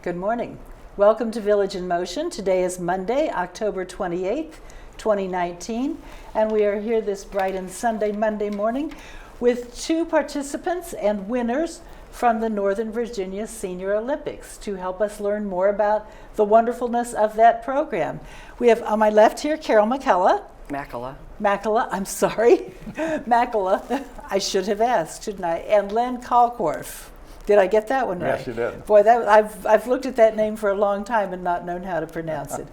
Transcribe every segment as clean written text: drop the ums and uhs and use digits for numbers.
Good morning. Welcome to Village in Motion. Today is Monday, October 28th, 2019, and we are here this bright and Sunday, Monday morning with two participants and winners from the Northern Virginia Senior Olympics to help us learn more about the wonderfulness of that program. We have on my left here Carol Mackela. Mackela, I'm sorry. Mackela, I should have asked, shouldn't I? And Len Kalkwarf. Did I get that one right? Yes, you did. Boy, I've looked at that name for a long time and not known how to pronounce it.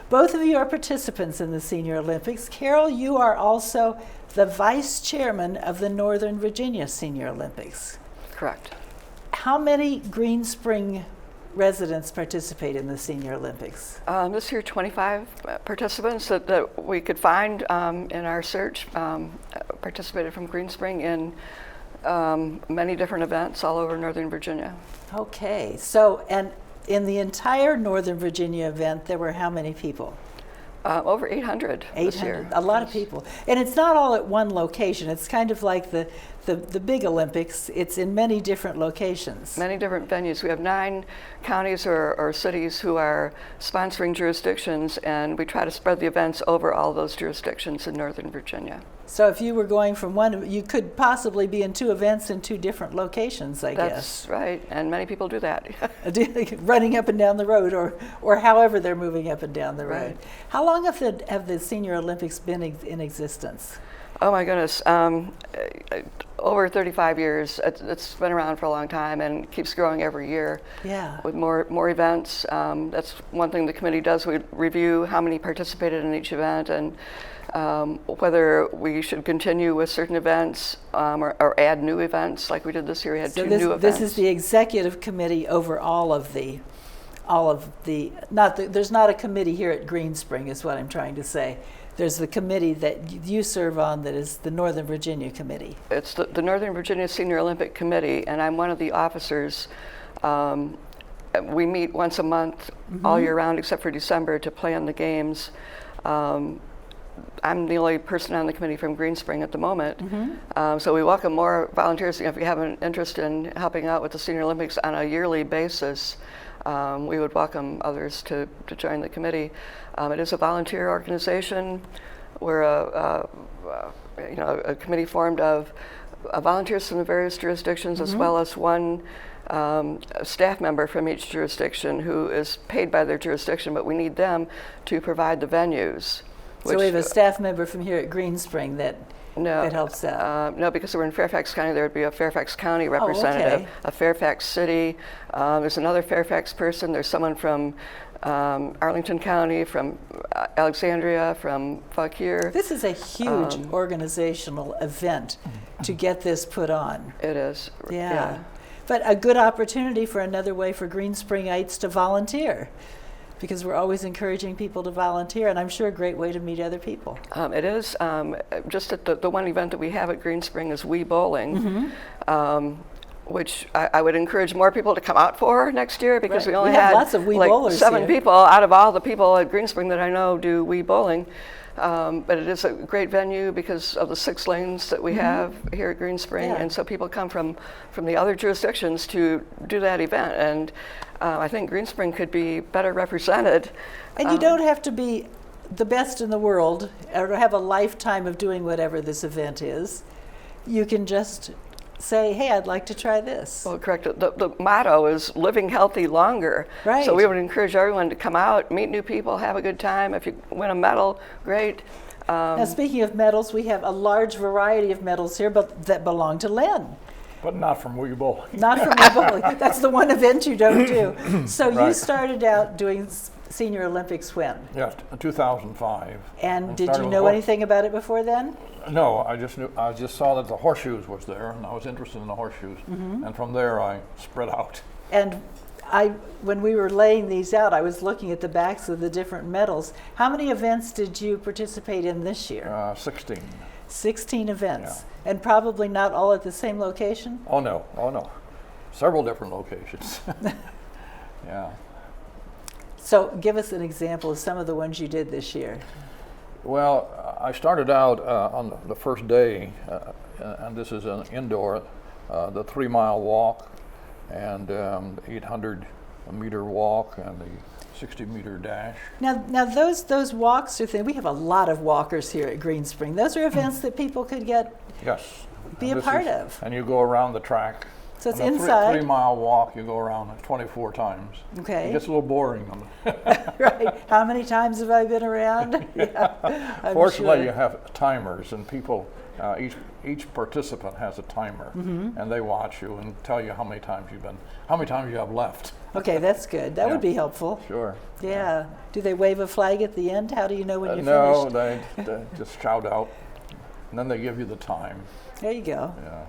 Both of you are participants in the Senior Olympics. Carol, you are also the vice chairman of the Northern Virginia Senior Olympics. Correct. How many Green Spring residents participate in the Senior Olympics? This year, 25 participants that we could find in our search participated from Green Spring in many different events all over Northern Virginia. Okay, so, and in the entire Northern Virginia event, there were how many people? Over 800 this year. A lot of people. And it's not all at one location. It's kind of like the big Olympics. It's in many different locations. Many different venues. We have 9 counties or cities who are sponsoring jurisdictions, and we try to spread the events over all those jurisdictions in Northern Virginia. So if you were going from one, you could possibly be in 2 events in 2 different locations, I guess. That's right, and many people do that. Running up and down the road, or however they're moving up and down the road. Right. How long have the Senior Olympics been in existence? Oh my goodness, over 35 years. It's been around for a long time and keeps growing every year. Yeah. With more events. That's one thing the committee does. We review how many participated in each event and whether we should continue with certain events or add new events like we did this year. We had 2 new events. This is the executive committee over all of the, there's not a committee here at Green Spring is what I'm trying to say. There's the committee that you serve on that is the Northern Virginia Committee. It's the Northern Virginia Senior Olympic Committee, and I'm one of the officers. We meet once a month all year round except for December to plan the games. I'm the only person on the committee from Green Spring at the moment. So we welcome more volunteers. If you have an interest in helping out with the Senior Olympics on a yearly basis, we would welcome others to join the committee. It is a volunteer organization. We're a committee formed of volunteers from the various jurisdictions, as well as one staff member from each jurisdiction who is paid by their jurisdiction, but we need them to provide the venues. So we have a staff member from here at Green Spring that helps out? No, because we're in Fairfax County, there would be a Fairfax County representative, a Fairfax City. There's another Fairfax person. There's someone from Arlington County, from Alexandria, from Fauquier. This is a huge organizational event to get this put on. It is. Yeah. But a good opportunity for another way for Green Springites to volunteer, because we're always encouraging people to volunteer, and I'm sure a great way to meet other people. It is. Just at the one event that we have at Green Spring is Wii Bowling, which I would encourage more people to come out for next year, because we only had lots of Wii bowlers 7 here. people out of all the people at Green Spring that I know do Wii Bowling. But it is a great venue because of the 6 lanes that we have here at Green Spring, and so people come from the other jurisdictions to do that event, and I think Green Spring could be better represented. And you don't have to be the best in the world or have a lifetime of doing whatever this event is. You can just say, hey, I'd like to try this. Well, correct. The motto is living healthy longer. Right. So we would encourage everyone to come out, meet new people, have a good time. If you win a medal, great. Now, speaking of medals, we have a large variety of medals here, but that belong to Len. But not from Wii Bowling. Not from Wii Bowling. That's the one event you don't do. So you Right. started out doing Senior Olympics when? Yes, 2005. And did you know anything about it before then? No, I just saw that the horseshoes was there, and I was interested in the horseshoes. And from there, I spread out. And when we were laying these out, I was looking at the backs of the different medals. How many events did you participate in this year? 16. 16 events, and probably not all at the same location? Oh no. Several different locations. Yeah. So give us an example of some of the ones you did this year. Well, I started out on the first day, and this is an indoor, the 3-mile walk and 800 meter walk and the 60-meter dash. Now those walks are things. We have a lot of walkers here at Green Spring. Those are events that people could Yes. be And a this part is- of. And you go around the track. So it's On a inside. 3-mile walk, you go around it 24 times. Okay. It gets a little boring. Right. How many times have I been around? Yeah, I'm Fortunately, sure. you have timers, and people, each participant has a timer, Mm-hmm. and they watch you and tell you how many times you have left. Okay, that's good. That Yeah. would be helpful. Sure. Yeah. Do they wave a flag at the end? How do you know when you're No, finished? they just shout out, and then they give you the time. There you go. Yeah.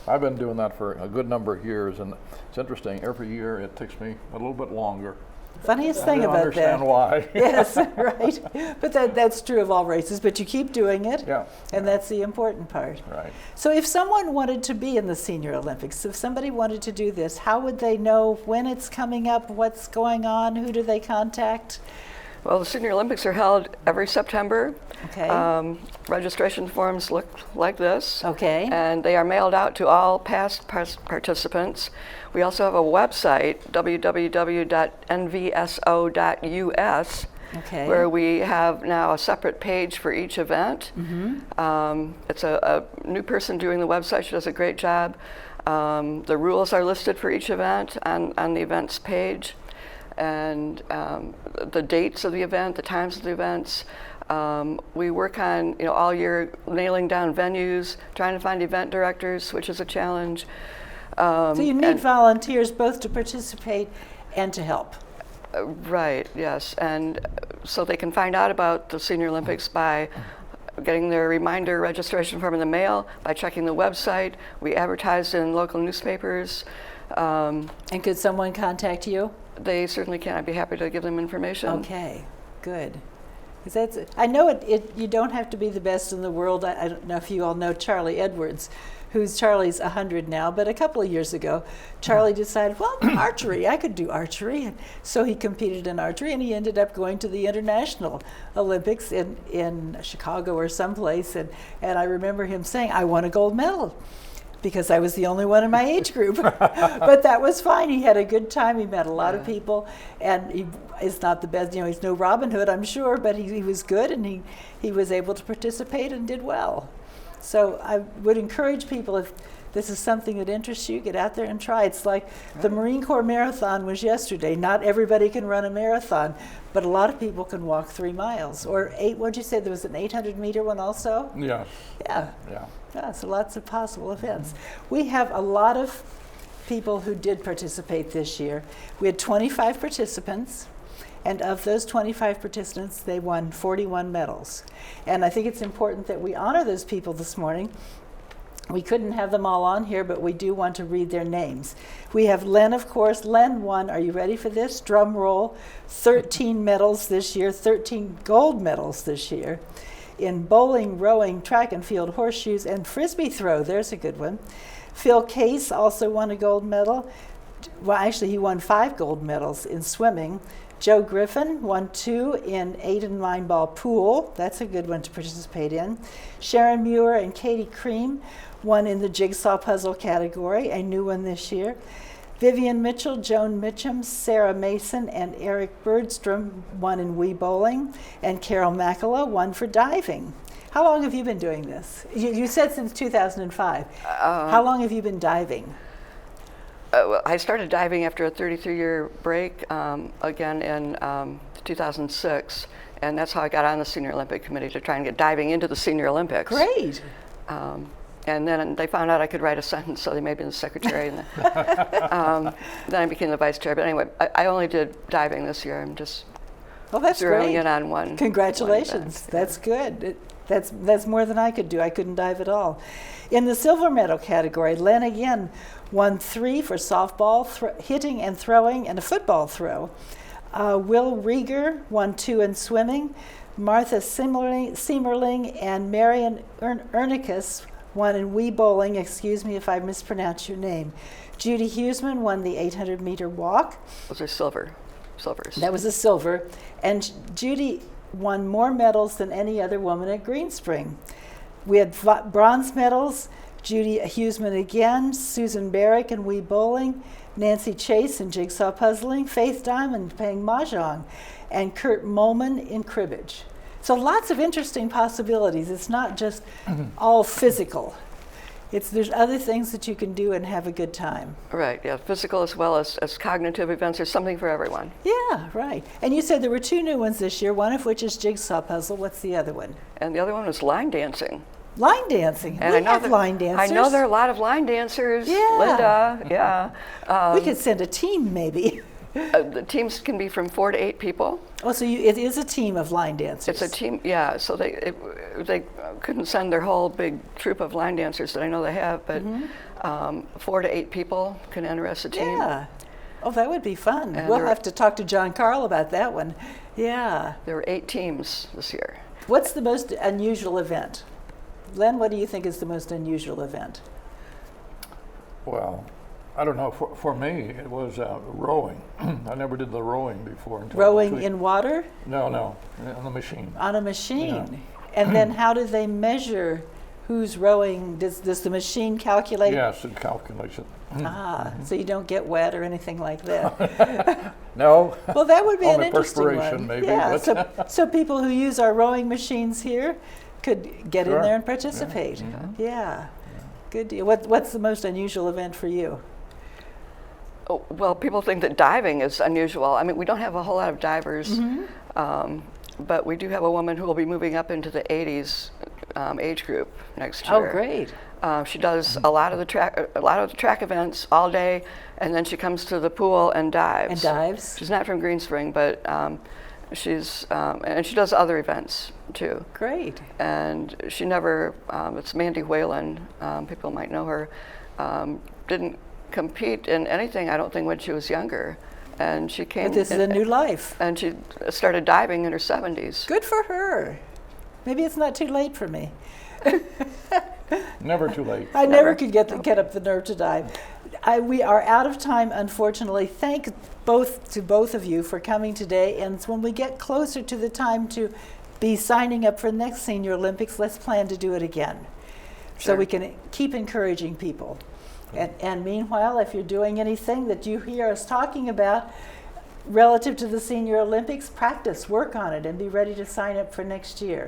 I've been doing that for a good number of years, and it's interesting. Every year it takes me a little bit longer. Funniest I thing don't about understand that. why. Yes, right. But that's true of all races, but you keep doing it. Yeah. And that's the important part. Right. So if someone wanted to be in the Senior Olympics, if somebody wanted to do this, how would they know when it's coming up, what's going on, who do they contact? Well, the Senior Olympics are held every September. Okay. Registration forms look like this. Okay. And they are mailed out to all past participants. We also have a website, www.nvso.us, Okay. where we have now a separate page for each event. It's a new person doing the website. She does a great job. The rules are listed for each event on the events page, and the dates of the event, the times of the events. We work on, all year nailing down venues, trying to find event directors, which is a challenge. So you need volunteers both to participate and to help. Right, yes. And so they can find out about the Senior Olympics by getting their reminder registration form in the mail, by checking the website. We advertise in local newspapers. And could someone contact you? They certainly can. I'd be happy to give them information. Okay, good. 'Cause I know you don't have to be the best in the world. I don't know if you all know Charlie Edwards, Charlie's 100 now, but a couple of years ago, Charlie decided, well, archery, I could do archery. And so he competed in archery, and he ended up going to the International Olympics in Chicago or someplace. And I remember him saying, I won a gold medal, because I was the only one in my age group. But that was fine. He had a good time. He met a lot of people, and he is not the best, he's no Robin Hood, I'm sure, but he was good, and he was able to participate and did well. So I would encourage people, if this is something that interests you, get out there and try. It's like the Marine Corps Marathon was yesterday. Not everybody can run a marathon, but a lot of people can walk 3 miles. Or 8, what'd you say, there was an 800-meter one also? Yes. Yeah. Yeah. So lots of possible events. We have a lot of people who did participate this year. We had 25 participants, and of those 25 participants, they won 41 medals. And I think it's important that we honor those people this morning. We couldn't have them all on here, but we do want to read their names. We have Len, of course. Len won, are you ready for this? Drum roll, 13 medals this year, 13 gold medals this year. In bowling, rowing, track and field, horseshoes, and frisbee throw. There's a good one. Phil Case also won a gold medal. Well, actually, he won 5 gold medals in swimming. Joe Griffin won 2 in 8 and 9 ball pool. That's a good one to participate in. Sharon Muir and Katie Cream won in the jigsaw puzzle category, a new one this year. Vivian Mitchell, Joan Mitchum, Sarah Mason, and Eric Bergstrom won in Wii Bowling, and Carol Mackela won for diving. How long have you been doing this? You said since 2005. How long have you been diving? I started diving after a 33-year break, again in 2006, and that's how I got on the Senior Olympic Committee, to try and get diving into the Senior Olympics. Great. And then they found out I could write a sentence, so they made me the secretary. And then I became the vice chair. But anyway, I only did diving this year. I'm just That's zeroing great. in on one. Congratulations. One That's good. That's more than I could do. I couldn't dive at all. In the silver medal category, Len again won 3 for softball, hitting and throwing, and a football throw. Will Rieger won 2 in swimming. Martha Siemerling and Marion Ernicus won in Wii Bowling. Excuse me if I mispronounce your name. Judy Huseman won the 800-meter walk. Those are silvers. That was a silver. And Judy won more medals than any other woman at Green Spring. We had bronze medals. Judy Huseman again, Susan Barrick in Wii Bowling, Nancy Chase in jigsaw puzzling, Faith Diamond playing mahjong, and Kurt Molman in cribbage. So lots of interesting possibilities. It's not just all physical. There's other things that you can do and have a good time. Right, yeah, physical as well as cognitive events. There's something for everyone. Yeah, right. And you said there were 2 new ones this year, one of which is jigsaw puzzle. What's the other one? And the other one was line dancing. Line dancing. And We have line dancers. I know there are a lot of line dancers. Yeah. Linda, yeah. We could send a team maybe. The teams can be from 4 to 8 people. Oh, so it is a team of line dancers. It's a team, yeah. So they couldn't send their whole big troop of line dancers that I know they have, but 4 to 8 people can enter as a team. Yeah. Oh, that would be fun. And We'll have to talk to John Carl about that one. Yeah. There were 8 teams this year. What's the most unusual event? Len, what do you think is the most unusual event? Well, I don't know. For me, it was rowing. I never did the rowing before. Until Rowing in water? No, on the machine. On a machine. Yeah. And then how do they measure who's rowing? Does the machine calculate? Yes, it calculates it. So you don't get wet or anything like that. No. Well, that would be an Only interesting perspiration, one. maybe, Yeah, but- so people who use our rowing machines here could get in Sure. there and participate. Yeah. Good deal. What's the most unusual event for you? Oh, well, people think that diving is unusual. I mean, we don't have a whole lot of divers, but we do have a woman who will be moving up into the 80s age group next year. Oh, great. She does a lot of the track events all day, and then she comes to the pool and dives. And dives? She's not from Green Spring, but she's and she does other events too. Great. And she never. It's Mandy Whalen. People might know her. Didn't compete in anything, I don't think, when she was younger. And she came. But this is a new life. And she started diving in her 70s. Good for her. Maybe it's not too late for me. Never too late. I never could get up the nerve to dive. We are out of time, unfortunately. Thank both of you for coming today. And when we get closer to the time to be signing up for the next Senior Olympics, let's plan to do it again. So Sure. we can keep encouraging people. And meanwhile, if you're doing anything that you hear us talking about relative to the Senior Olympics, practice, work on it, and be ready to sign up for next year.